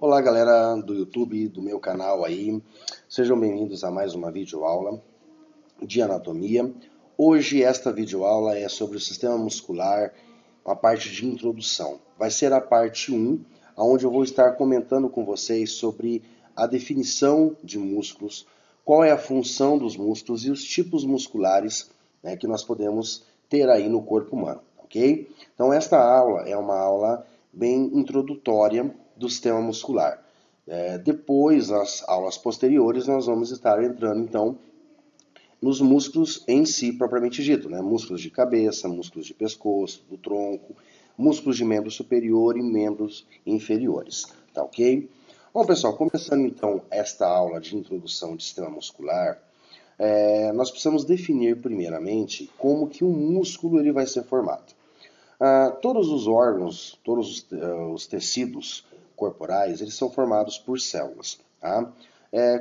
Olá galera do YouTube, do meu canal aí, sejam bem-vindos a mais uma videoaula de anatomia. Hoje esta videoaula é sobre o sistema muscular, a parte de introdução. Vai ser a parte 1, onde eu vou estar comentando com vocês sobre a definição de músculos, qual é a função dos músculos e os tipos musculares, né, que nós podemos ter aí no corpo humano, ok? Então esta aula é uma aula bem introdutória do sistema muscular. Depois, nas aulas posteriores, nós vamos estar entrando, então, nos músculos em si, propriamente dito, né? Músculos de cabeça, músculos de pescoço, do tronco, músculos de membro superior e membros inferiores, tá ok? Bom, pessoal, começando, então, esta aula de introdução de sistema muscular, nós precisamos definir, primeiramente, como que um músculo ele vai ser formado. Todos os órgãos, todos os tecidos corporais, eles são formados por células. Tá?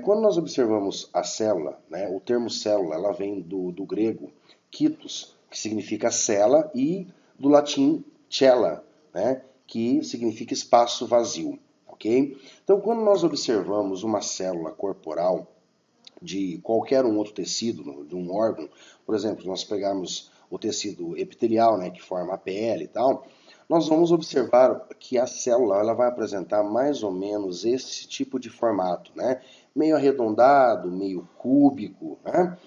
Quando nós observamos a célula, né, o termo célula ela vem do grego kytos, que significa cela, e do latim cella, né, que significa espaço vazio. Okay? Então, quando nós observamos uma célula corporal de qualquer um outro tecido, de um órgão, por exemplo, nós pegarmos o tecido epitelial, né, que forma a pele e tal, nós vamos observar que a célula ela vai apresentar mais ou menos esse tipo de formato, né, meio arredondado, meio cúbico, né?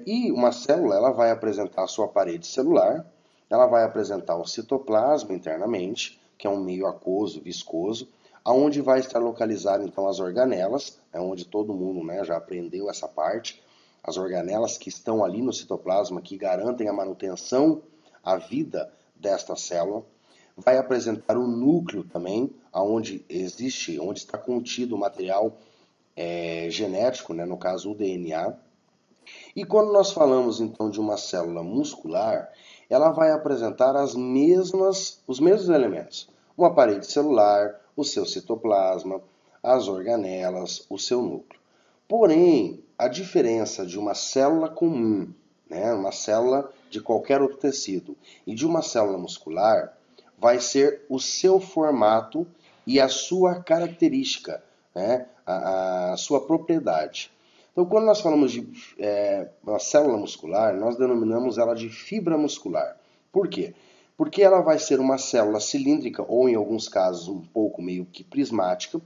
E uma célula ela vai apresentar a sua parede celular, ela vai apresentar o citoplasma internamente, que é um meio aquoso, viscoso, aonde vai estar localizado então as organelas, onde todo mundo, né, já aprendeu essa parte, as organelas que estão ali no citoplasma, que garantem a manutenção, a vida desta célula. Vai apresentar o núcleo também, onde está contido o material genético, né, no caso o DNA. E quando nós falamos então de uma célula muscular, ela vai apresentar os mesmos elementos. Uma parede celular, o seu citoplasma, as organelas, o seu núcleo. Porém, a diferença de uma célula comum, né, uma célula de qualquer outro tecido, e de uma célula muscular, vai ser o seu formato e a sua característica, né, a sua propriedade. Então, quando nós falamos de uma célula muscular, nós denominamos ela de fibra muscular. Por quê? Porque ela vai ser uma célula cilíndrica, ou em alguns casos um pouco meio que prismática.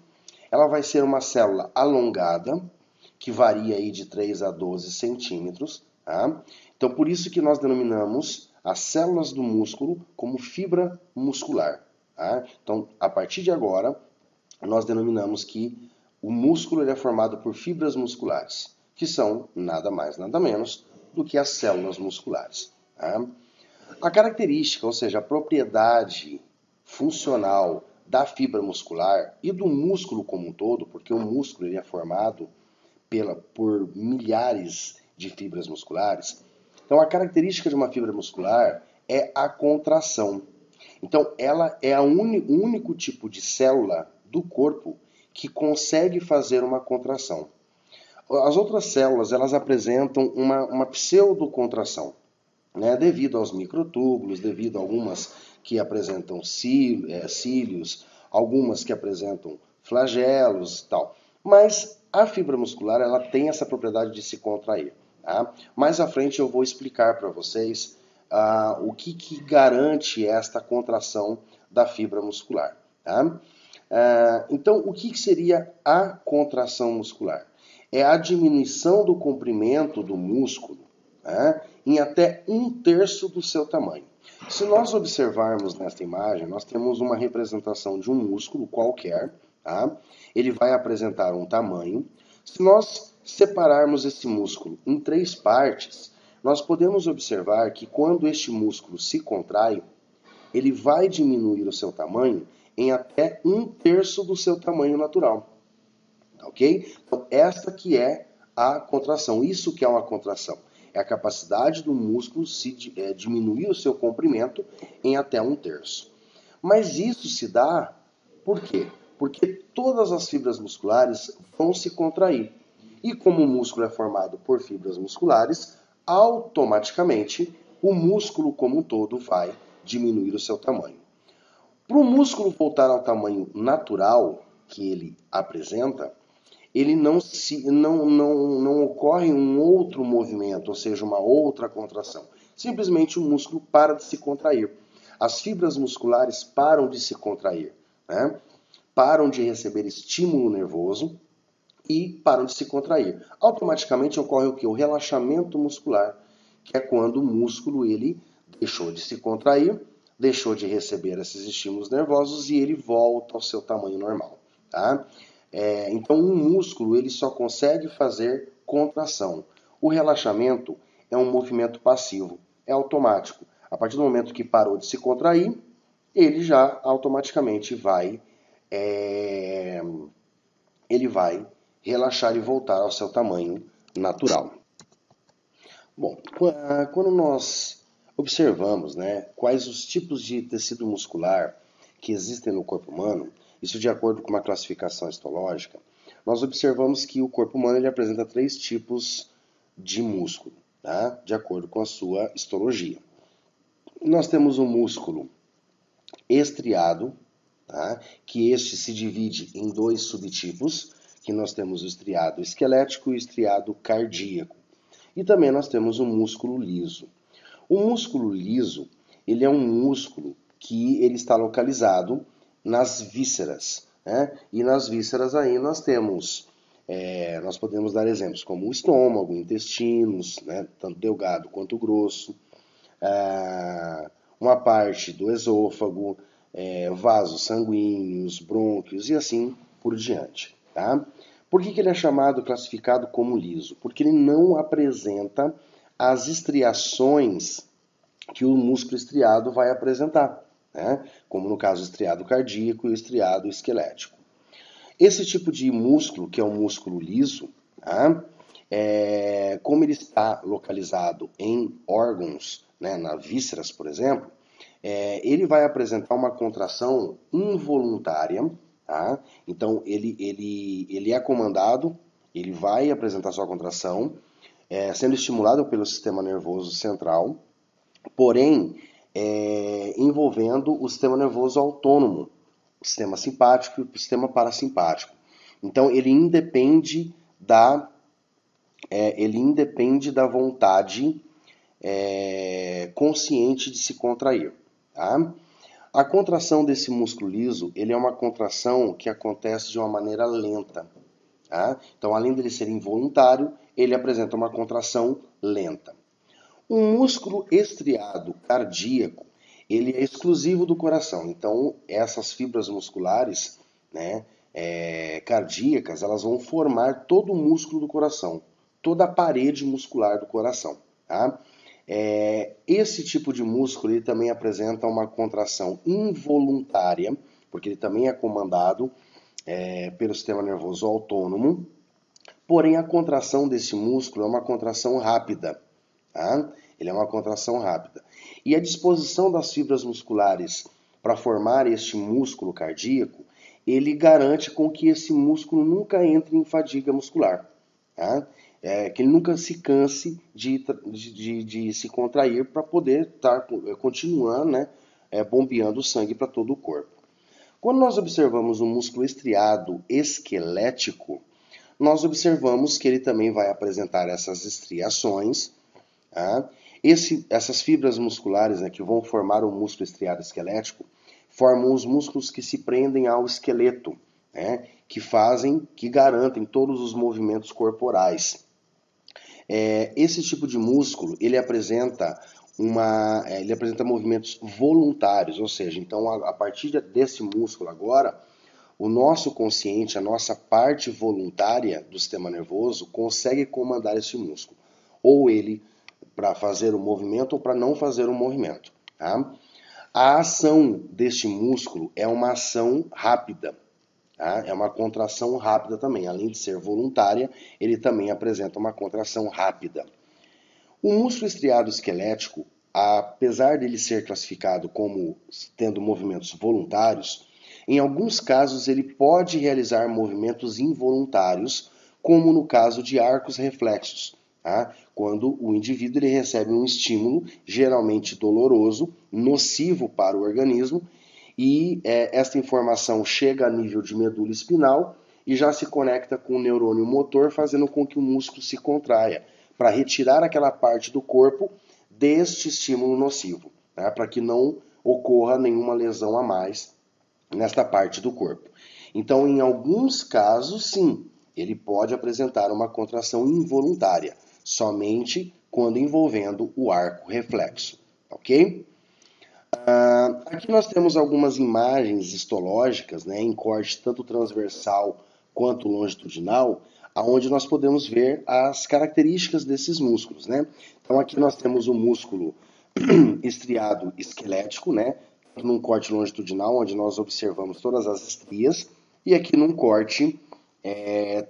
Ela vai ser uma célula alongada, que varia aí de 3 a 12 centímetros. Tá? Então, por isso que nós denominamos as células do músculo como fibra muscular. Tá? Então, a partir de agora, nós denominamos que o músculo ele é formado por fibras musculares, que são nada mais, nada menos do que as células musculares. Tá? A característica, ou seja, a propriedade funcional da fibra muscular e do músculo como um todo, porque o músculo ele é formado por milhares de fibras musculares. Então, a característica de uma fibra muscular é a contração. Então, ela é o único tipo de célula do corpo que consegue fazer uma contração. As outras células elas apresentam uma pseudocontração, né, devido aos microtúbulos, devido a algumas que apresentam cílios, algumas que apresentam flagelos e tal. Mas a fibra muscular ela tem essa propriedade de se contrair. Tá? Mais à frente eu vou explicar para vocês o que garante esta contração da fibra muscular. Tá? Então, o que seria a contração muscular? É a diminuição do comprimento do músculo, né, em até 1/3 do seu tamanho. Se nós observarmos nesta imagem, nós temos uma representação de um músculo qualquer. Tá? Ele vai apresentar um tamanho. Se nós separarmos esse músculo em 3 partes, nós podemos observar que quando este músculo se contrai, ele vai diminuir o seu tamanho em até 1/3 do seu tamanho natural. Ok? Então, esta que é a contração. Isso que é uma contração. É a capacidade do músculo diminuir o seu comprimento em até 1/3. Mas isso se dá por quê? Porque todas as fibras musculares vão se contrair. E como o músculo é formado por fibras musculares, automaticamente o músculo como um todo vai diminuir o seu tamanho. Para o músculo voltar ao tamanho natural, que ele apresenta, ele não ocorre um outro movimento, ou seja, uma outra contração. Simplesmente o músculo para de se contrair. As fibras musculares param de se contrair, né? Param de receber estímulo nervoso e param de se contrair. Automaticamente ocorre o que? O relaxamento muscular, que é quando o músculo ele deixou de se contrair, deixou de receber esses estímulos nervosos e ele volta ao seu tamanho normal, tá? Então, um músculo ele só consegue fazer contração. O relaxamento é um movimento passivo, é automático. A partir do momento que parou de se contrair, ele já automaticamente vai relaxar e voltar ao seu tamanho natural. Bom, quando nós observamos, né, quais os tipos de tecido muscular que existem no corpo humano, isso de acordo com uma classificação histológica, nós observamos que o corpo humano ele apresenta 3 tipos de músculo, tá? De acordo com a sua histologia. Nós temos um músculo estriado, tá? Que este se divide em 2 subtipos, que nós temos o estriado esquelético e o estriado cardíaco. E também nós temos o músculo liso. O músculo liso, ele é um músculo que ele está localizado nas vísceras, né? E nas vísceras aí nós temos, nós podemos dar exemplos como o estômago, intestinos, né? Tanto delgado quanto grosso, uma parte do esôfago, vasos sanguíneos, brônquios e assim por diante, tá? Por que ele é chamado, classificado como liso? Porque ele não apresenta as estriações que o músculo estriado vai apresentar, né? Como no caso o estriado cardíaco e o estriado esquelético. Esse tipo de músculo, que é o músculo liso, tá? Como ele está localizado em órgãos, né, nas vísceras, por exemplo, ele vai apresentar uma contração involuntária, tá? Então ele é comandado, ele vai apresentar sua contração, sendo estimulado pelo sistema nervoso central, porém envolvendo o sistema nervoso autônomo, o sistema simpático e o sistema parasimpático. Então ele independe da vontade consciente de se contrair, tá? A contração desse músculo liso, ele é uma contração que acontece de uma maneira lenta, tá? Então, além dele ser involuntário, ele apresenta uma contração lenta. Um músculo estriado cardíaco, ele é exclusivo do coração. Então, essas fibras musculares, né, cardíacas, elas vão formar todo o músculo do coração, toda a parede muscular do coração, tá? Esse tipo de músculo ele também apresenta uma contração involuntária, porque ele também é comandado pelo sistema nervoso autônomo, porém a contração desse músculo é uma contração rápida, tá? Ele é uma contração rápida. E a disposição das fibras musculares para formar este músculo cardíaco, ele garante com que esse músculo nunca entre em fadiga muscular, tá? Que ele nunca se canse de se contrair para poder estar continuando, né, bombeando o sangue para todo o corpo. Quando nós observamos o músculo estriado esquelético, nós observamos que ele também vai apresentar essas estriações, tá? Essas fibras musculares, né, que vão formar o músculo estriado esquelético, formam os músculos que se prendem ao esqueleto, né, que garantem todos os movimentos corporais. Esse tipo de músculo, ele apresenta movimentos voluntários, ou seja, então a partir desse músculo agora, o nosso consciente, a nossa parte voluntária do sistema nervoso consegue comandar esse músculo, ou ele para fazer o movimento ou para não fazer o movimento, tá? A ação deste músculo é uma ação rápida, tá? É uma contração rápida também. Além de ser voluntária, ele também apresenta uma contração rápida. O músculo estriado esquelético, apesar dele ser classificado como tendo movimentos voluntários, em alguns casos ele pode realizar movimentos involuntários, como no caso de arcos reflexos, tá? Quando o indivíduo ele recebe um estímulo, geralmente doloroso, nocivo para o organismo, e esta informação chega a nível de medula espinal e já se conecta com o neurônio motor, fazendo com que o músculo se contraia, para retirar aquela parte do corpo deste estímulo nocivo, né, para que não ocorra nenhuma lesão a mais nesta parte do corpo. Então, em alguns casos, sim, ele pode apresentar uma contração involuntária, somente quando envolvendo o arco reflexo, ok? Aqui nós temos algumas imagens histológicas, né, em corte tanto transversal quanto longitudinal, aonde nós podemos ver as características desses músculos, né? Então aqui nós temos o músculo estriado esquelético, né, num corte longitudinal, onde nós observamos todas as estrias, e aqui num corte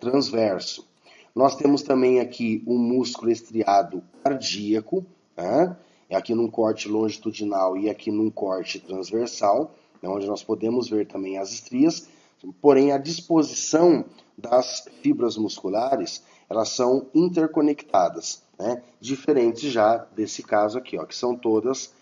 transverso. Nós temos também aqui o músculo estriado cardíaco, né? Aqui num corte longitudinal e aqui num corte transversal, né, onde nós podemos ver também as estrias, porém a disposição das fibras musculares, elas são interconectadas, né, diferentes já desse caso aqui, ó, que são todas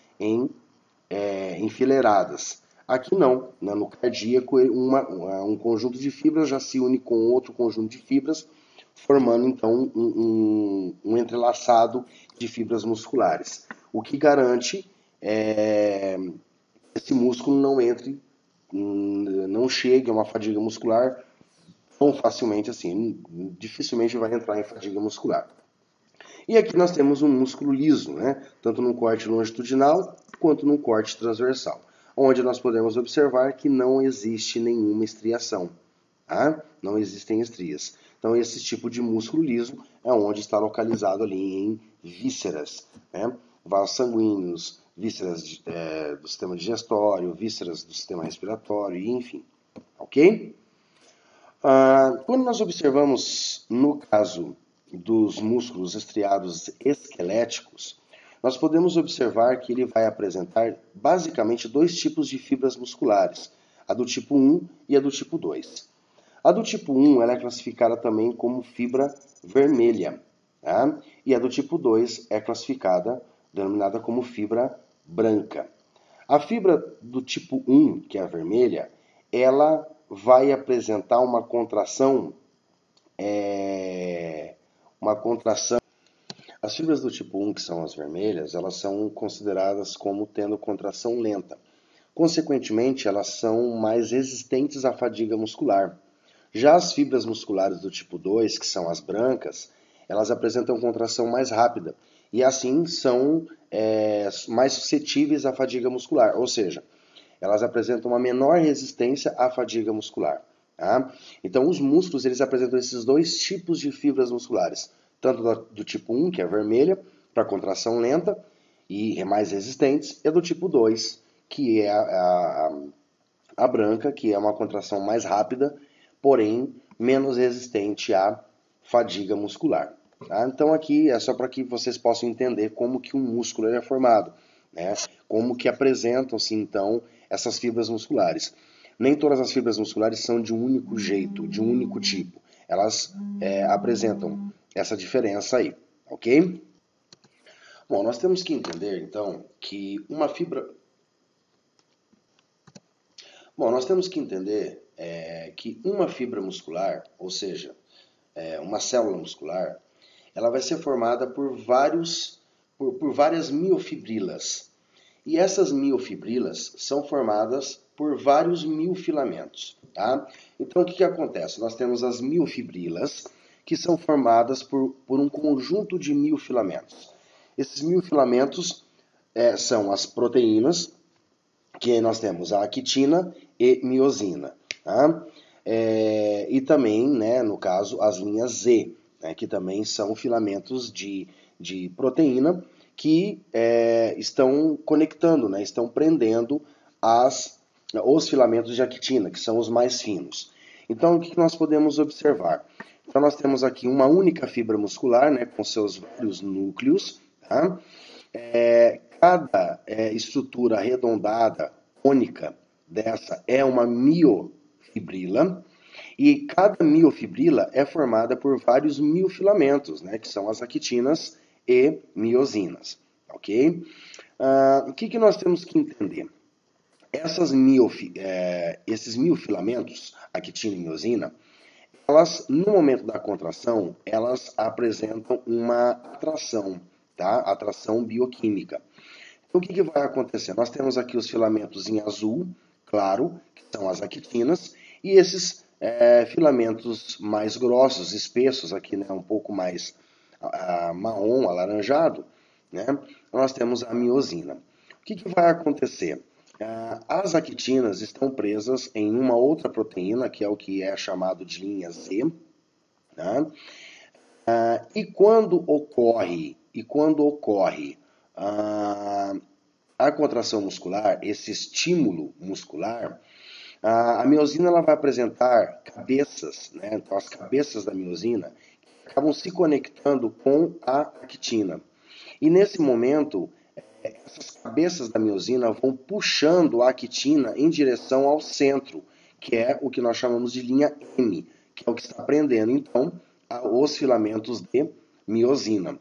enfileiradas. Aqui não, né, no cardíaco um conjunto de fibras já se une com outro conjunto de fibras, formando então um entrelaçado de fibras musculares, o que garante que esse músculo não chegue a uma fadiga muscular tão facilmente assim, dificilmente vai entrar em fadiga muscular. E aqui nós temos um músculo liso, né, tanto no corte longitudinal quanto no corte transversal, onde nós podemos observar que não existe nenhuma estriação, tá? Não existem estrias. Então esse tipo de músculo liso é onde está localizado ali em vísceras, né? Vasos sanguíneos, vísceras do sistema digestório, vísceras do sistema respiratório, enfim, ok? Quando nós observamos, no caso dos músculos estriados esqueléticos, nós podemos observar que ele vai apresentar basicamente dois tipos de fibras musculares, a do tipo 1 e a do tipo 2. A do tipo 1 ela é classificada também como fibra vermelha, tá? E a do tipo 2 é classificada, denominada como fibra branca. A fibra do tipo 1, que é a vermelha, ela vai apresentar uma contração. As fibras do tipo 1, que são as vermelhas, elas são consideradas como tendo contração lenta. Consequentemente, elas são mais resistentes à fadiga muscular. Já as fibras musculares do tipo 2, que são as brancas, elas apresentam contração mais rápida e assim são mais suscetíveis à fadiga muscular, ou seja, elas apresentam uma menor resistência à fadiga muscular. Tá? Então os músculos eles apresentam esses dois tipos de fibras musculares, tanto do tipo 1, que é vermelha, para contração lenta e mais resistentes, e do tipo 2, que é a branca, que é uma contração mais rápida, porém menos resistente à fadiga muscular. Tá? Então aqui é só para que vocês possam entender como que um músculo é formado, né? Como que apresentam-se então essas fibras musculares. Nem todas as fibras musculares são de um único jeito, de um único tipo. Elas apresentam essa diferença aí, ok? Bom, nós temos que entender então que uma fibra... Bom, nós temos que entender que uma fibra muscular, ou seja, uma célula muscular, ela vai ser formada por várias miofibrilas. E essas miofibrilas são formadas por vários miofilamentos. Tá? Então, o que acontece? Nós temos as miofibrilas, que são formadas por um conjunto de miofilamentos. Esses miofilamentos são as proteínas, que nós temos a actina e miosina. Tá? E também, né, no caso, as linhas Z, né, que também são filamentos de proteína que estão conectando, né, estão prendendo os filamentos de actina, que são os mais finos. Então, o que nós podemos observar? Então, nós temos aqui uma única fibra muscular, né, com seus vários núcleos. Tá? Cada estrutura arredondada, cônica, dessa é uma miofibrila. E cada miofibrila é formada por vários miofilamentos, né, que são as actinas e miosinas, ok? O que nós temos que entender? Esses miofilamentos, actina e miosina, elas, no momento da contração, elas apresentam uma atração, tá? Atração bioquímica. Então, o que vai acontecer? Nós temos aqui os filamentos em azul, claro, que são as actinas, e esses filamentos mais grossos, espessos, aqui, né, um pouco mais marrom, alaranjado, né, nós temos a miosina. O que vai acontecer? As actinas estão presas em uma outra proteína, que é o que é chamado de linha Z, tá? E quando ocorre a contração muscular, esse estímulo muscular, a miosina ela vai apresentar cabeças, né? Então as cabeças da miosina acabam se conectando com a actina. E nesse momento, essas cabeças da miosina vão puxando a actina em direção ao centro, que é o que nós chamamos de linha M, que é o que está prendendo, então, os filamentos de miosina.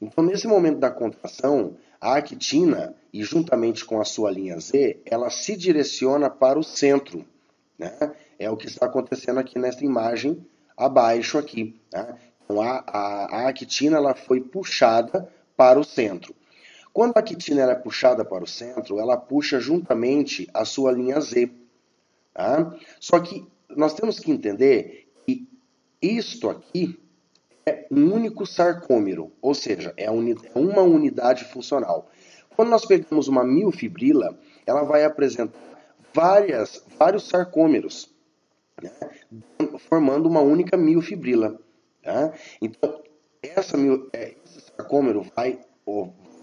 Então, nesse momento da contração, a actina, e juntamente com a sua linha Z, ela se direciona para o centro, né? É o que está acontecendo aqui nessa imagem abaixo aqui, né? Então, a actina ela foi puxada para o centro. Quando a actina é puxada para o centro, ela puxa juntamente a sua linha Z. Tá? Só que nós temos que entender que isto aqui é um único sarcômero, ou seja, é uma unidade funcional. Quando nós pegamos uma miofibrila, ela vai apresentar vários sarcômeros, né, formando uma única miofibrila. Tá? Então, esse sarcômero vai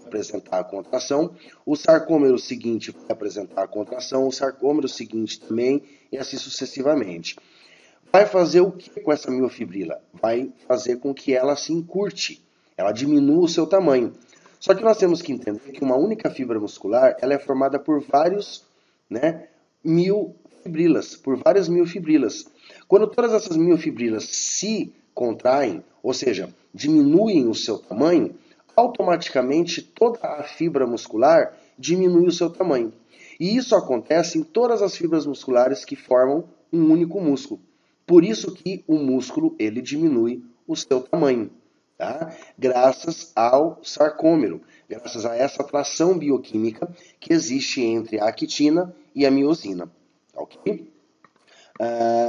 apresentar a contração, o sarcômero seguinte vai apresentar a contração, o sarcômero seguinte também, e assim sucessivamente. Vai fazer o que com essa miofibrila? Vai fazer com que ela se encurte, ela diminua o seu tamanho. Só que nós temos que entender que uma única fibra muscular ela é formada por vários, né, miofibrilas, por várias miofibrilas. Quando todas essas miofibrilas se contraem, ou seja, diminuem o seu tamanho, automaticamente toda a fibra muscular diminui o seu tamanho. E isso acontece em todas as fibras musculares que formam um único músculo. Por isso que o músculo ele diminui o seu tamanho, tá? Graças ao sarcômero, graças a essa atração bioquímica que existe entre a actina e a miosina, ok?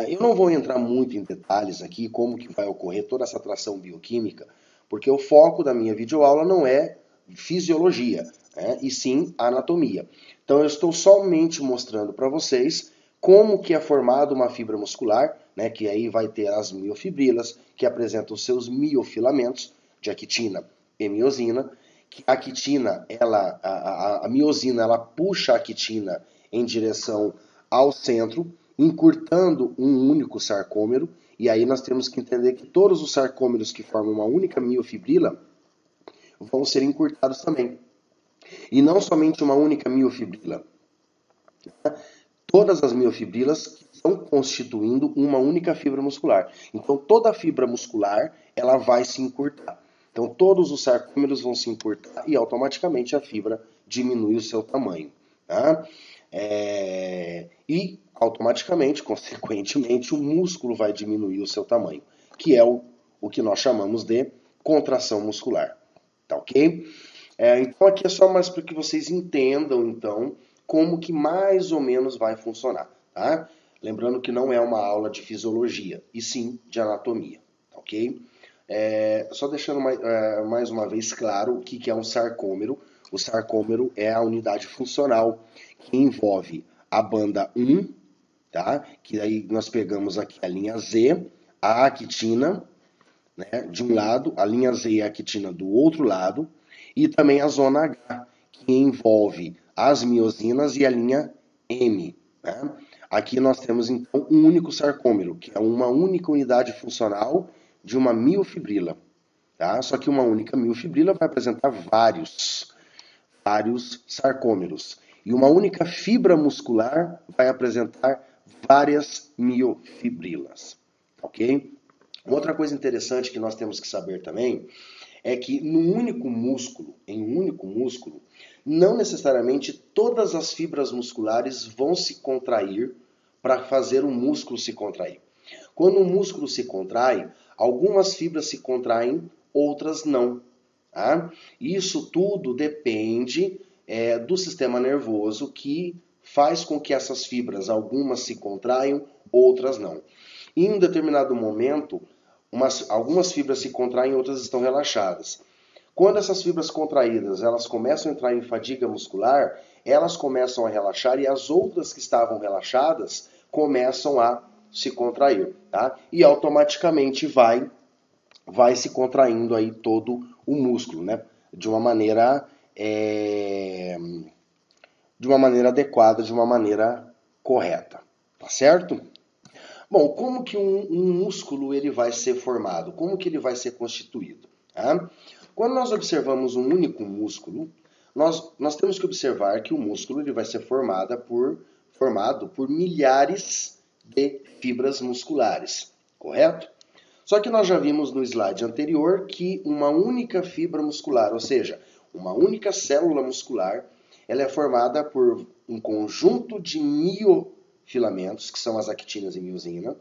Eu não vou entrar muito em detalhes aqui como que vai ocorrer toda essa atração bioquímica, porque o foco da minha videoaula não é fisiologia, né, e sim anatomia. Então eu estou somente mostrando para vocês como que é formada uma fibra muscular, né, que aí vai ter as miofibrilas, que apresentam seus miofilamentos de actina e miosina, que a actina, a miosina, ela puxa a actina em direção ao centro, encurtando um único sarcômero, e aí nós temos que entender que todos os sarcômeros que formam uma única miofibrila vão ser encurtados também. E não somente uma única miofibrila. Todas as miofibrilas estão constituindo uma única fibra muscular. Então toda a fibra muscular ela vai se encurtar. Então todos os sarcômeros vão se encurtar e automaticamente a fibra diminui o seu tamanho. Tá? E automaticamente, consequentemente, o músculo vai diminuir o seu tamanho, que é o que nós chamamos de contração muscular. Tá ok? Então aqui é só mais para que vocês entendam, então, como que mais ou menos vai funcionar, tá? Lembrando que não é uma aula de fisiologia, e sim de anatomia, tá ok? Só deixando mais uma vez claro o que é um sarcômero. O sarcômero é a unidade funcional que envolve a banda 1, tá? Que aí nós pegamos aqui a linha Z, a actina, né, de um lado, a linha Z e a actina do outro lado, e também a zona H, que envolve as miosinas e a linha M. Né? Aqui nós temos então um único sarcômero, que é uma única unidade funcional de uma miofibrila. Tá? Só que uma única miofibrila vai apresentar vários sarcômeros. E uma única fibra muscular vai apresentar várias miofibrilas. Ok? Outra coisa interessante que nós temos que saber também é que em um único músculo, não necessariamente todas as fibras musculares vão se contrair para fazer o músculo se contrair. Quando o músculo se contrai, algumas fibras se contraem, outras não. Tá? Isso tudo depende do sistema nervoso, que faz com que essas fibras, algumas se contraiam, outras não. Em um determinado momento, algumas fibras se contraem, outras estão relaxadas. Quando essas fibras contraídas, elas começam a entrar em fadiga muscular, elas começam a relaxar e as outras que estavam relaxadas começam a se contrair, tá? E automaticamente vai se contraindo aí todo o músculo, né? De uma maneira adequada, de uma maneira correta, tá certo? Bom, como que um músculo ele vai ser formado? Como que ele vai ser constituído? Tá? Quando nós observamos um único músculo, nós temos que observar que o músculo ele vai ser formado por milhares de fibras musculares, correto? Só que nós já vimos no slide anterior que uma única fibra muscular, ou seja, uma única célula muscular, ela é formada por um conjunto de miofilamentos, que são as actinas e miosina.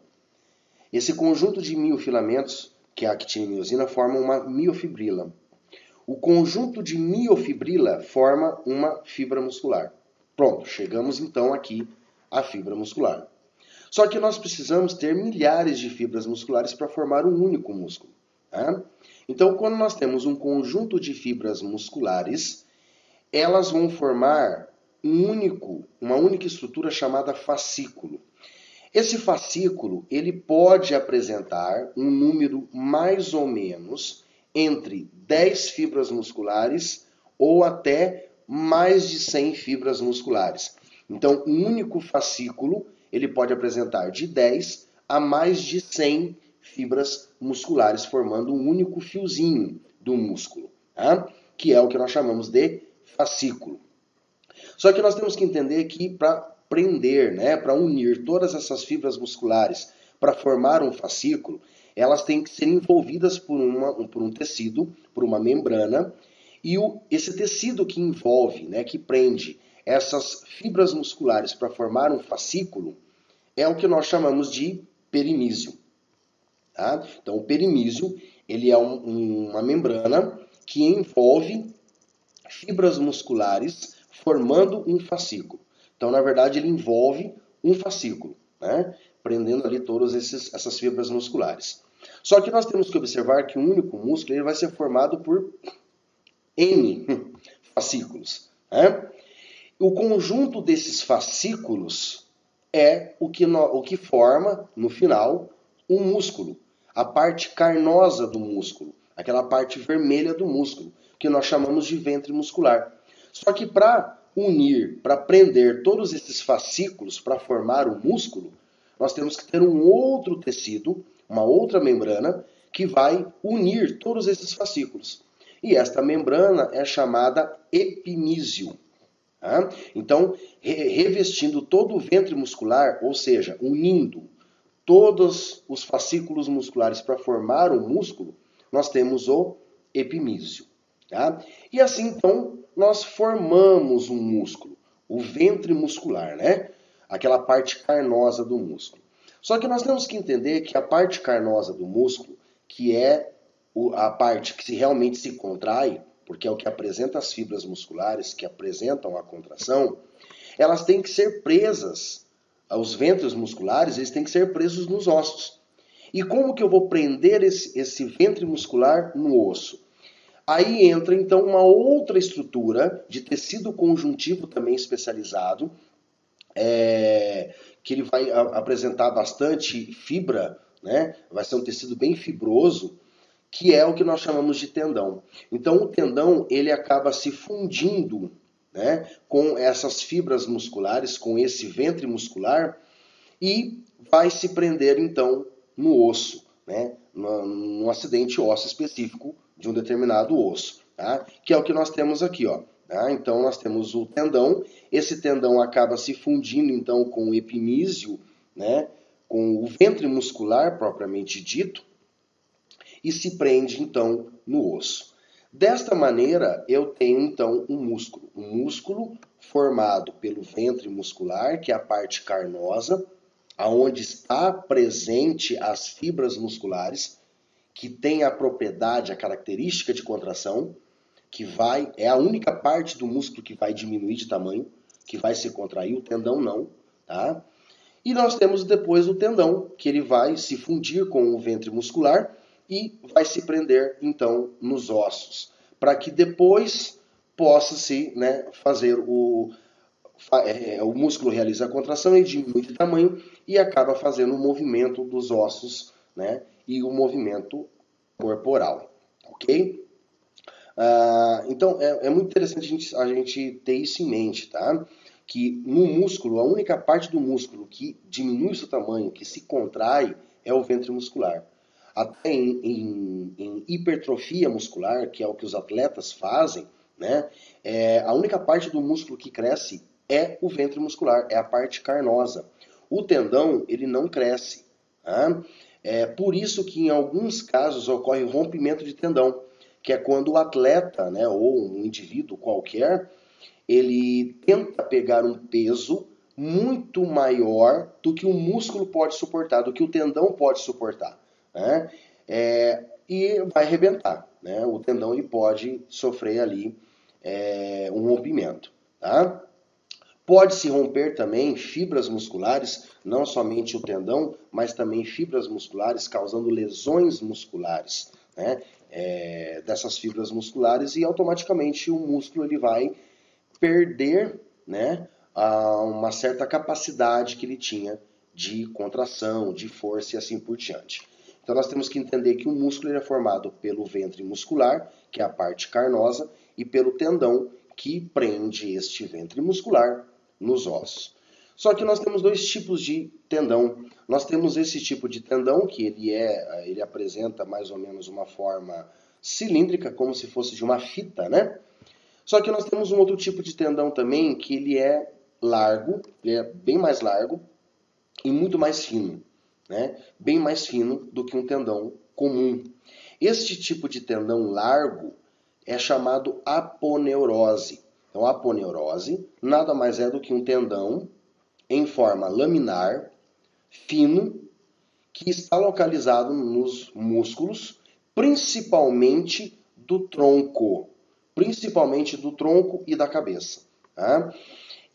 Esse conjunto de miofilamentos, que é a actina e miosina, forma uma miofibrila. O conjunto de miofibrila forma uma fibra muscular. Pronto, chegamos então aqui à fibra muscular. Só que nós precisamos ter milhares de fibras musculares para formar um único músculo. Tá? Então, quando nós temos um conjunto de fibras musculares, elas vão formar uma única estrutura chamada fascículo. Esse fascículo ele pode apresentar um número mais ou menos entre 10 fibras musculares ou até mais de 100 fibras musculares. Então, um único fascículo ele pode apresentar de 10 a mais de 100 fibras musculares, formando um único fiozinho do músculo, tá? Que é o que nós chamamos de fascículo. Só que nós temos que entender que para prender, né, para unir todas essas fibras musculares para formar um fascículo, elas têm que ser envolvidas por um tecido, por uma membrana, e esse tecido que envolve, né, que prende essas fibras musculares para formar um fascículo, é o que nós chamamos de perimísio. Tá? Então, o perimísio ele é uma membrana que envolve fibras musculares formando um fascículo. Então, na verdade, ele envolve um fascículo, né? Prendendo ali todas essas fibras musculares. Só que nós temos que observar que um único músculo ele vai ser formado por N fascículos. Né? O conjunto desses fascículos é o que forma, no final, um músculo. A parte carnosa do músculo, aquela parte vermelha do músculo, que nós chamamos de ventre muscular. Só que para unir, para prender todos esses fascículos para formar um músculo, nós temos que ter um outro tecido, uma outra membrana, que vai unir todos esses fascículos. E esta membrana é chamada epimísio. Tá? Então, revestindo todo o ventre muscular, ou seja, unindo todos os fascículos musculares para formar um músculo, nós temos o epimísio. Tá? E assim, então, nós formamos um músculo, o ventre muscular, né? Aquela parte carnosa do músculo. Só que nós temos que entender que a parte carnosa do músculo, que é a parte que realmente se contrai, porque é o que apresenta as fibras musculares, que apresentam a contração, elas têm que ser presas, os ventres musculares, eles têm que ser presos nos ossos. E como que eu vou prender esse ventre muscular no osso? Aí entra, então, uma outra estrutura de tecido conjuntivo também especializado, que ele vai apresentar bastante fibra, né? Vai ser um tecido bem fibroso, que é o que nós chamamos de tendão. Então, o tendão ele acaba se fundindo, né, com essas fibras musculares, com esse ventre muscular, e vai se prender, então, no osso, né, num acidente ósseo específico de um determinado osso, tá? Que é o que nós temos aqui, ó. Tá? Então, nós temos o tendão, esse tendão acaba se fundindo, então, com o epimísio, né, com o ventre muscular, propriamente dito, e se prende, então, no osso. Desta maneira, eu tenho então um músculo formado pelo ventre muscular, que é a parte carnosa, aonde está presente as fibras musculares, que tem a propriedade, a característica de contração, é a única parte do músculo que vai diminuir de tamanho, que vai se contrair, o tendão não, tá? E nós temos depois o tendão, que ele vai se fundir com o ventre muscular e vai se prender, então, nos ossos, para que depois possa-se, né, fazer o músculo realiza a contração, ele diminui de tamanho e acaba fazendo o movimento dos ossos, né, e o movimento corporal, ok? Então, é muito interessante a gente ter isso em mente, tá? Que no músculo, a única parte do músculo que diminui o seu tamanho, que se contrai, é o ventre muscular. Até em hipertrofia muscular, que é o que os atletas fazem, né? A única parte do músculo que cresce é o ventre muscular, é a parte carnosa. O tendão, ele não cresce. Tá? É por isso que em alguns casos ocorre rompimento de tendão, que é quando o atleta, né, ou um indivíduo qualquer, ele tenta pegar um peso muito maior do que o músculo pode suportar, do que o tendão pode suportar, né? E vai arrebentar, né? O tendão ele pode sofrer ali um rompimento, tá? Pode-se romper também fibras musculares, não somente o tendão, mas também fibras musculares, causando lesões musculares, né? Dessas fibras musculares, e automaticamente o músculo ele vai perder, né, uma certa capacidade que ele tinha de contração, de força e assim por diante. Então nós temos que entender que o músculo ele é formado pelo ventre muscular, que é a parte carnosa, e pelo tendão, que prende este ventre muscular nos ossos. Só que nós temos dois tipos de tendão. Nós temos esse tipo de tendão, que ele apresenta mais ou menos uma forma cilíndrica, como se fosse de uma fita, né? Só que nós temos um outro tipo de tendão também, que ele é largo, ele é bem mais largo e muito mais fino, né? Bem mais fino do que um tendão comum. Este tipo de tendão largo é chamado aponeurose. Então, a aponeurose nada mais é do que um tendão em forma laminar, fino, que está localizado nos músculos, principalmente do tronco. Principalmente do tronco e da cabeça. Tá?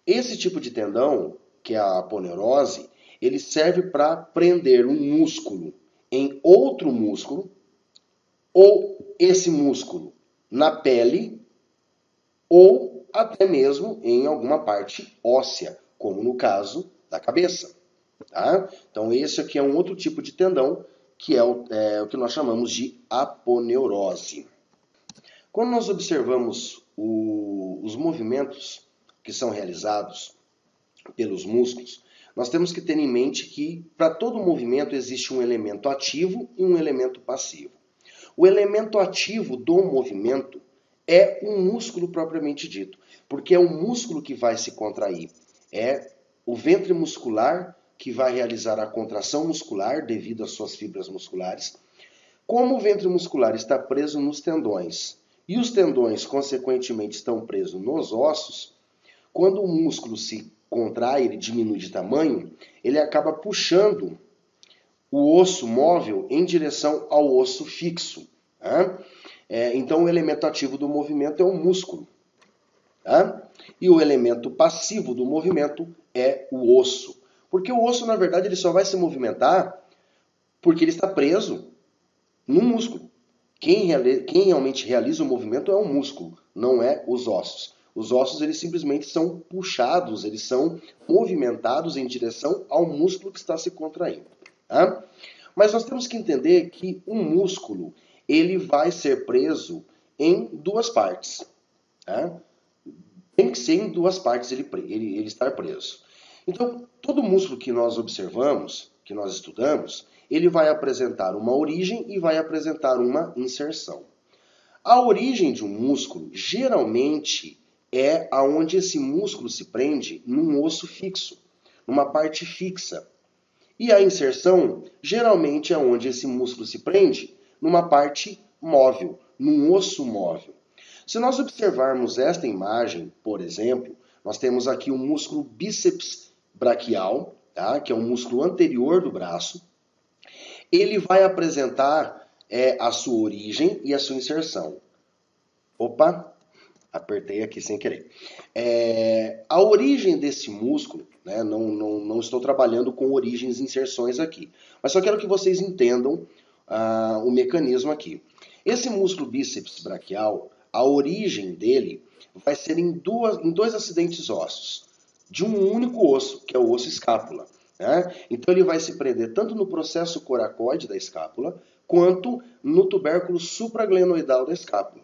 Esse tipo de tendão, que é a aponeurose, ele serve para prender um músculo em outro músculo, ou esse músculo na pele, ou até mesmo em alguma parte óssea, como no caso da cabeça. Tá? Então esse aqui é um outro tipo de tendão, que é o que nós chamamos de aponeurose. Quando nós observamos os movimentos que são realizados pelos músculos, nós temos que ter em mente que para todo movimento existe um elemento ativo e um elemento passivo. O elemento ativo do movimento é o músculo propriamente dito, porque é o músculo que vai se contrair. É o ventre muscular que vai realizar a contração muscular devido às suas fibras musculares. Como o ventre muscular está preso nos tendões e os tendões, consequentemente, estão presos nos ossos, quando o músculo se contrai, ele diminui de tamanho, ele acaba puxando o osso móvel em direção ao osso fixo. Tá? Então, o elemento ativo do movimento é o músculo. Tá? E o elemento passivo do movimento é o osso. Porque o osso, na verdade, ele só vai se movimentar porque ele está preso no músculo. Quem realmente realiza o movimento é o músculo, não é os ossos. Os ossos, eles simplesmente são puxados, eles são movimentados em direção ao músculo que está se contraindo. Tá? Mas nós temos que entender que um músculo, ele vai ser preso em duas partes. Tá? Tem que ser em duas partes ele estar preso. Então, todo músculo que nós observamos, que nós estudamos, ele vai apresentar uma origem e vai apresentar uma inserção. A origem de um músculo, geralmente, é aonde esse músculo se prende num osso fixo, numa parte fixa. E a inserção, geralmente, é onde esse músculo se prende numa parte móvel, num osso móvel. Se nós observarmos esta imagem, por exemplo, nós temos aqui o músculo bíceps braquial, tá? Que é um músculo anterior do braço. Ele vai apresentar a sua origem e a sua inserção. Opa, apertei aqui sem querer. A origem desse músculo, né, não estou trabalhando com origens e inserções aqui, mas só quero que vocês entendam o mecanismo aqui. Esse músculo bíceps braquial, a origem dele vai ser em dois acidentes ósseos, de um único osso, que é o osso escápula. Né? Então ele vai se prender tanto no processo coracoide da escápula, quanto no tubérculo supraglenoidal da escápula.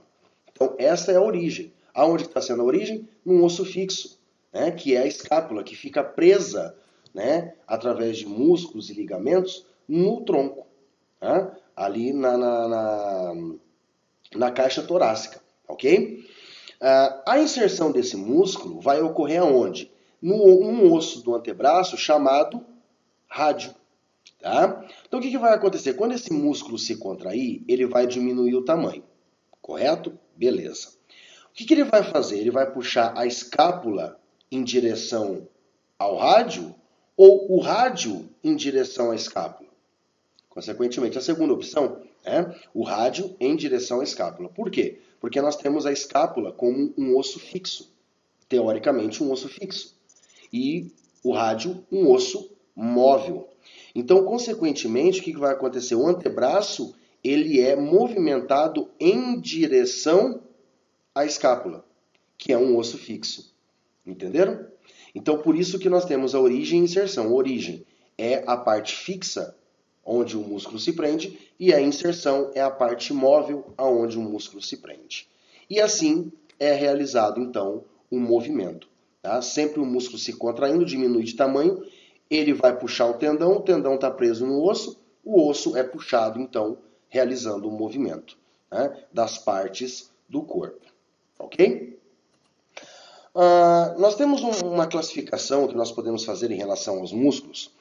Então essa é a origem. Aonde está sendo a origem? Num osso fixo, né? Que é a escápula, que fica presa, né, através de músculos e ligamentos no tronco, né? Ali na caixa torácica, ok? A inserção desse músculo vai ocorrer aonde? Num osso do antebraço chamado rádio. Tá? Então o que vai acontecer? Quando esse músculo se contrair, ele vai diminuir o tamanho. Correto? Beleza. O que ele vai fazer? Ele vai puxar a escápula em direção ao rádio ou o rádio em direção à escápula? Consequentemente, a segunda opção é o rádio em direção à escápula. Por quê? Porque nós temos a escápula como um osso fixo. Teoricamente, um osso fixo. E o rádio, um osso móvel. Então, consequentemente, o que vai acontecer? O antebraço ele é movimentado em direção à escápula, que é um osso fixo. Entenderam? Então, por isso que nós temos a origem e inserção. A origem é a parte fixa, onde o músculo se prende, e a inserção é a parte móvel, aonde o músculo se prende. E assim é realizado, então, um movimento. Tá? Sempre o músculo se contraindo, diminui de tamanho, ele vai puxar o tendão está preso no osso, o osso é puxado, então, realizando o movimento, né, das partes do corpo. Ok? Nós temos uma classificação que nós podemos fazer em relação aos músculos,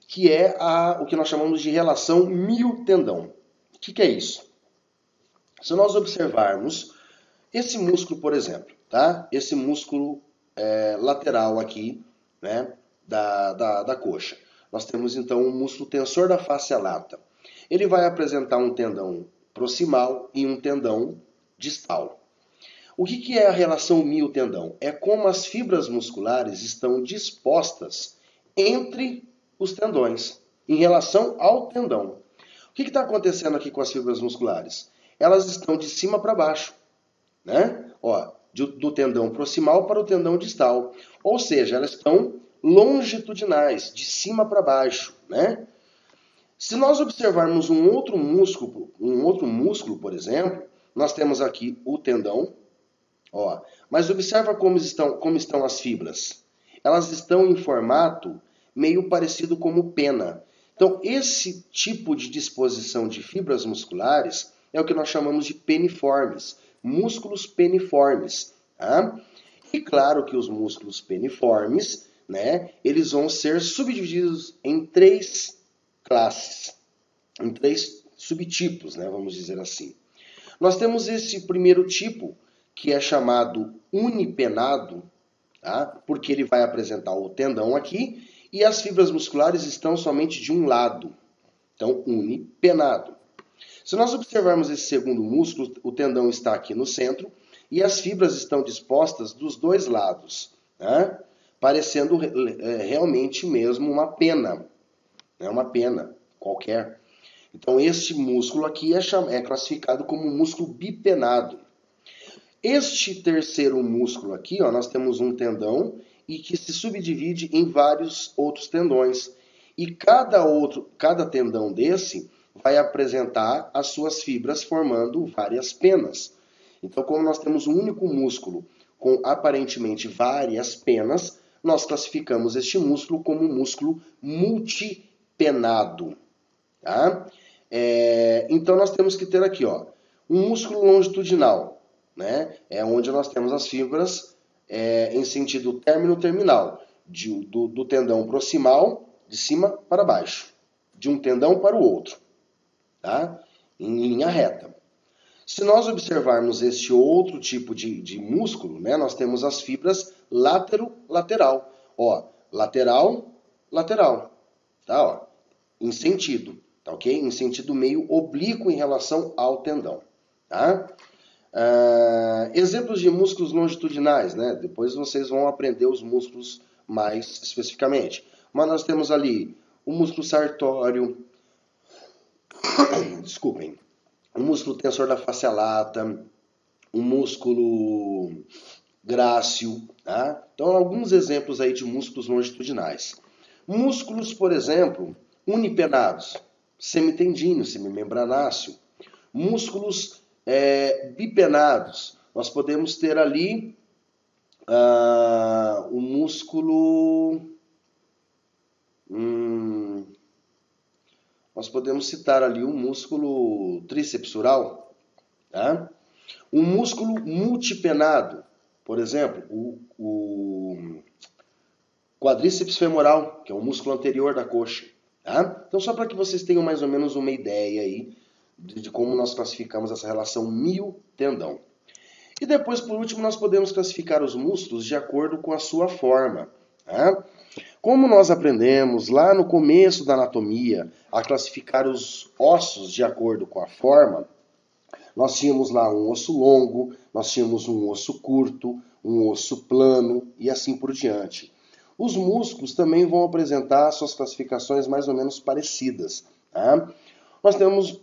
que é o que nós chamamos de relação miotendão. O que é isso? Se nós observarmos esse músculo, por exemplo, tá? Esse músculo lateral aqui, né, da coxa. Nós temos então um músculo tensor da fáscia lata. Ele vai apresentar um tendão proximal e um tendão distal. O que é a relação miotendão? É como as fibras musculares estão dispostas entre os tendões, em relação ao tendão. O que está acontecendo aqui com as fibras musculares? Elas estão de cima para baixo, né? Ó, do tendão proximal para o tendão distal. Ou seja, elas estão longitudinais, de cima para baixo, né? Se nós observarmos um outro músculo, por exemplo, nós temos aqui o tendão, ó, mas observa como estão as fibras. Elas estão em formato meio parecido como pena. Então, esse tipo de disposição de fibras musculares é o que nós chamamos de peniformes, músculos peniformes. Tá? E claro que os músculos peniformes, né, eles vão ser subdivididos em 3 classes, em 3 subtipos, né, vamos dizer assim. Nós temos esse primeiro tipo, que é chamado unipenado, tá? Porque ele vai apresentar o tendão aqui e as fibras musculares estão somente de um lado. Então, unipenado. Se nós observarmos esse segundo músculo, o tendão está aqui no centro e as fibras estão dispostas dos 2 lados, né? Parecendo realmente mesmo uma pena, né? Uma pena qualquer. Então, este músculo aqui é classificado como músculo bipenado. Este terceiro músculo aqui, ó, nós temos um tendão e que se subdivide em vários outros tendões. E cada tendão desse vai apresentar as suas fibras formando várias penas. Então, como nós temos um único músculo com aparentemente várias penas, nós classificamos este músculo como um músculo multipenado. Tá? Então, nós temos que ter aqui, ó, um músculo longitudinal, né? É onde nós temos as fibras em sentido término-terminal, do tendão proximal, de cima para baixo, de um tendão para o outro, tá? Em linha reta. Se nós observarmos este outro tipo de músculo, né, nós temos as fibras látero-lateral. Ó, lateral, lateral, tá? Ó, em sentido, tá ok? Em sentido meio oblíquo em relação ao tendão, tá? Exemplos de músculos longitudinais, né? Depois vocês vão aprender os músculos mais especificamente. Mas nós temos ali o músculo sartório, desculpem, o músculo tensor da face lata, o músculo grácil, tá? Então, alguns exemplos aí de músculos longitudinais. Músculos, por exemplo, unipenados, semitendíneo, semimembranáceo. Músculos bipenados, nós podemos ter ali o músculo... nós podemos citar ali o músculo trícepsural, tá? O músculo multipenado, por exemplo, o quadríceps femoral, que é o músculo anterior da coxa, tá? Então, só para que vocês tenham mais ou menos uma ideia aí de como nós classificamos essa relação mio-tendão. E depois, por último, nós podemos classificar os músculos de acordo com a sua forma, tá? Como nós aprendemos lá no começo da anatomia a classificar os ossos de acordo com a forma, nós tínhamos lá um osso longo, nós tínhamos um osso curto, um osso plano e assim por diante. Os músculos também vão apresentar suas classificações mais ou menos parecidas, tá?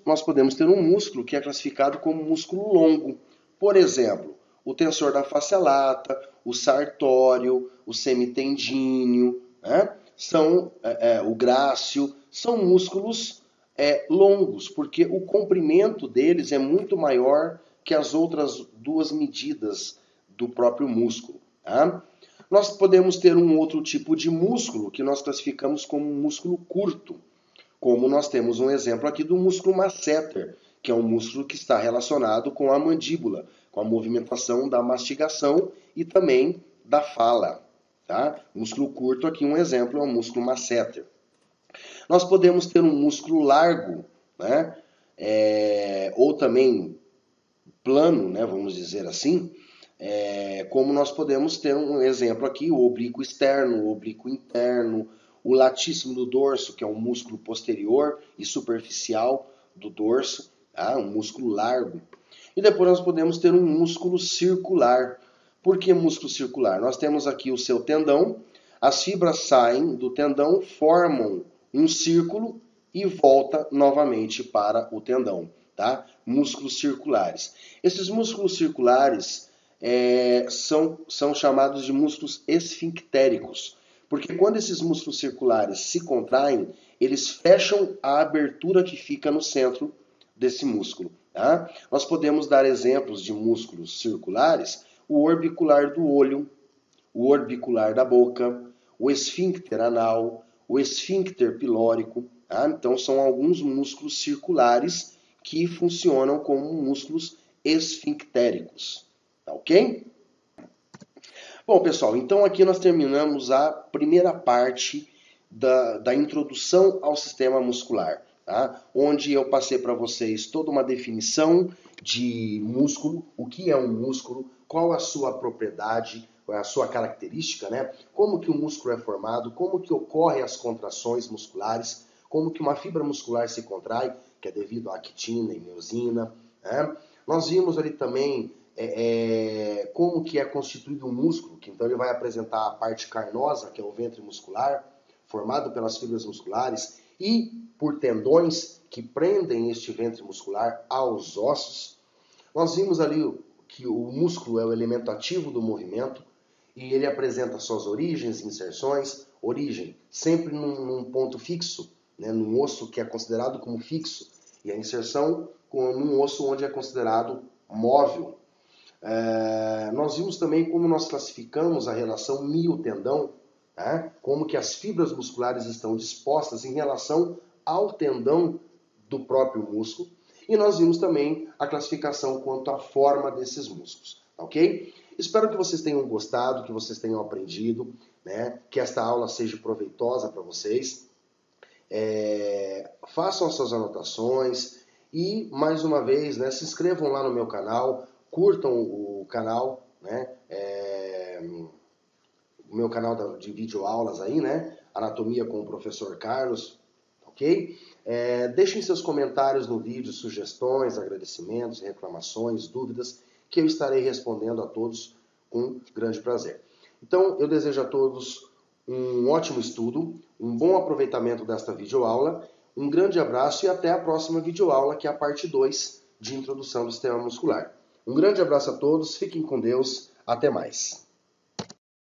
Nós podemos ter um músculo que é classificado como músculo longo. Por exemplo, o tensor da face lata, o sartório, o semitendíneo, né? O grácil, são músculos longos, porque o comprimento deles é muito maior que as outras duas medidas do próprio músculo. Tá? Nós podemos ter um outro tipo de músculo que nós classificamos como músculo curto, como nós temos um exemplo aqui do músculo masseter, que é um músculo que está relacionado com a mandíbula, com a movimentação da mastigação e também da fala. Tá? Músculo curto aqui, um exemplo, é o músculo masseter. Nós podemos ter um músculo largo, né? Ou também plano, né? Vamos dizer assim, como nós podemos ter um exemplo aqui, o oblíquo externo, o oblíquo interno, o latíssimo do dorso, que é um músculo posterior e superficial do dorso, tá? Um músculo largo. E depois nós podemos ter um músculo circular. Por que músculo circular? Nós temos aqui o seu tendão, as fibras saem do tendão, formam um círculo e volta novamente para o tendão, tá? Músculos circulares. Esses músculos circulares são chamados de músculos esfinctéricos, porque quando esses músculos circulares se contraem, eles fecham a abertura que fica no centro desse músculo. Tá? Nós podemos dar exemplos de músculos circulares, o orbicular do olho, o orbicular da boca, o esfíncter anal, o esfíncter pilórico. Tá? Então, são alguns músculos circulares que funcionam como músculos esfinctéricos. Tá ok? Bom, pessoal, então aqui nós terminamos a primeira parte da introdução ao sistema muscular, tá? Onde eu passei para vocês toda uma definição de músculo, o que é um músculo, qual a sua propriedade, a sua característica, né? Como que o músculo é formado, como que ocorrem as contrações musculares, como que uma fibra muscular se contrai, que é devido à actina e miosina, né? Nós vimos ali também como que é constituído um músculo, que então ele vai apresentar a parte carnosa, que é o ventre muscular, formado pelas fibras musculares e por tendões que prendem este ventre muscular aos ossos. Nós vimos ali que o músculo é o elemento ativo do movimento e ele apresenta suas origens e inserções. Origem sempre num ponto fixo, né, num osso que é considerado como fixo, e a inserção num osso onde é considerado móvel. Nós vimos também como nós classificamos a relação mio-tendão, né? Como que as fibras musculares estão dispostas em relação ao tendão do próprio músculo. E nós vimos também a classificação quanto à forma desses músculos, ok? Espero que vocês tenham gostado, que vocês tenham aprendido, né? Que esta aula seja proveitosa para vocês. Façam as suas anotações E, mais uma vez, né, se inscrevam lá no meu canal, curtam o canal, né, o meu canal de videoaulas aí, né, Anatomia com o Professor Carlos, ok? Deixem seus comentários no vídeo, sugestões, agradecimentos, reclamações, dúvidas, que eu estarei respondendo a todos com grande prazer. Então, eu desejo a todos um ótimo estudo, um bom aproveitamento desta videoaula, um grande abraço e até a próxima videoaula, que é a parte 2 de Introdução do Sistema Muscular. Um grande abraço a todos, fiquem com Deus, até mais.